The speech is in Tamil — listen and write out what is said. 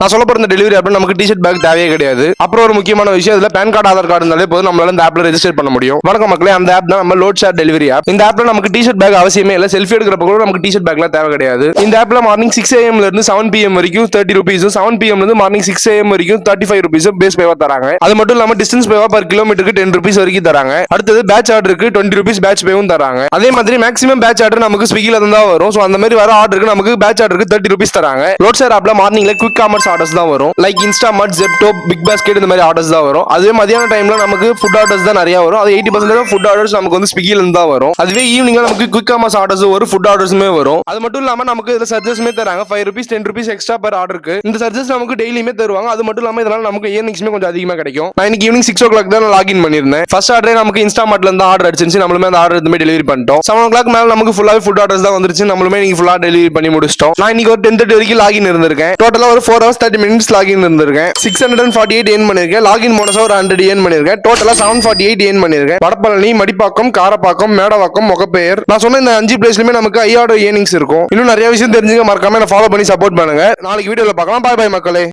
நான் சொல்ல போற இந்த டெலிவரி ஆப்ல நமக்கு டிஷர்ட் பேக் தேவையே கிடையாது. அப்புறம் ஒரு முக்கியமான விஷயம், இதுல பேன் கார்டு ஆதார் கார்டு இருந்தாலே போதும் நம்மளால இந்த ஆப்ல ரெஜிஸ்டர் பண்ண முடியும். வணக்கம் மக்களே, அந்த ஆப் தான் நம்ம லோட் ஷேர் டெலிவரி ஆப். இந்த ஆப்ல நமக்கு டிஷர்ட் பேக் அவசியமே இல்ல. செல்ஃபி எடுக்கிறப்ப கூட நமக்கு டிஷர்ட் பேக்லாம் தேவை கிடையாது. இந்த ஆப்ல மார்னிங் 6 AM ல இருந்து 7 PM வரைக்கும் 30 rupees, 7 PM ல இருந்து மார்னிங் 6 AM வரைக்கும் 35 rupees பேஸ் பேவா தராங்க. அது மட்டும் இல்லாம டிஸ்டன்ஸ் பேவா பர் கிலோமீட்டருக்கு 10 rupees வரைக்கும் தராங்க. அடுத்தது பேட்ச் ஆர்டருக்கு 20 rupees பேட்ச் பேவும் தராங்க. அதே மாதிரி மேக்ஸிமம் பேட்ச் ஆர்டர் நமக்கு ஸ்விக்கில இருந்தா வரும். சோ அந்த மாதிரி வர ஆர்டருக்கு நமக்கு பேட்ச் ஆர்டருக்கு 30 rupees தராங்க. லோட் ஷேர் ஆப்ல மார்னிங்ல குவிக் காமர்ஸ் ஆர்டர்ஸ் தான் வரும். Like Instamart, Zepto, Big Basket இந்த மாதிரி ஆர்டர்ஸ் தான் வரும். அதுவே மதியான டைம்ல நமக்கு ஃபுட் ஆர்டர்ஸ் தான் நிறைய வரும். அது 80% ஃபுட் ஆர்டர்ஸ் நமக்கு வந்து ஸ்விக்கில இருந்து தான் வரும். அதுவே ஈவினிங்ல நமக்கு குவிக் காமர்ஸ் ஆர்டர்ஸ் வரும், ஃபுட் ஆர்டர்ஸுமே வரும். அது மட்டும் இல்லாம நமக்கு இதுல சர்ஜஸ்மே தராங்க. 5 rupees 10 rupees எக்ஸ்ட்ரா பர் ஆர்டருக்கு. இந்த சர்ஜஸ் நமக்கு டெய்லியுமே தருவாங்க. அது மட்டும் இல்லாம இதனால நமக்கு ஏர்னிங்ஸ்மே கொஞ்சம் அதிகமா கிடைக்கும். நான் இன்னைக்கு ஈவினிங் 6 o'clock தான் லாகின் பண்ணிருந்தேன். ஃபர்ஸ்ட் ஆர்டரே நமக்கு இன்ஸ்டாமார்ட்ல இருந்து ஆர்டர் அடிச்சிருச்சு. நம்மளுமே அந்த ஆர்டர் எதுவுமே டெலிவரி பண்ணிட்டோம். 7 o'clock மேல நமக்கு ஃபுல்லாவே ஃபுட் ஆர்டர்ஸ் தான் வந்துருச்சு. நம்மளுமே இன்னைக்கு ஃபுல்லா டெலிவரி பண்ணி முடிச்சிட்டோம். நான் இன்னைக்கு ஒரு 10:30 வரைக்கும் லாகின் இருந்திருக்கேன். டோட்டலா ஒரு 4 hours 30 minutes லாகின் இருந்திருக்கேன். 648 ஏர்ன் பண்ணிருக்கேன். லாகின் போனஸா ஒரு 100 ஏர்ன் பண்ணிருக்கேன். டோட்டலா 748 ஏர்ன் பண்ணிருக்கேன். வடபழனி, மடிப்பாக்கம், காரப்பாக்கம், மேடவாக்கம், மொகப்பேர், நான் சொன்ன இந்த 5 பிளேஸ்லயுமே நமக்கு ஐயாவோட ஏர்னிங்ஸ் இருக்கும். இன்னும் நிறைய விஷயம் தெரிஞ்சுக்க மறக்காம என்ன ஃபாலோ பண்ணி சப்போர்ட் பண்ணுங்க. நாளைக்கு வீடியோல பார்க்கலாம். பாய் பாய் மக்களே.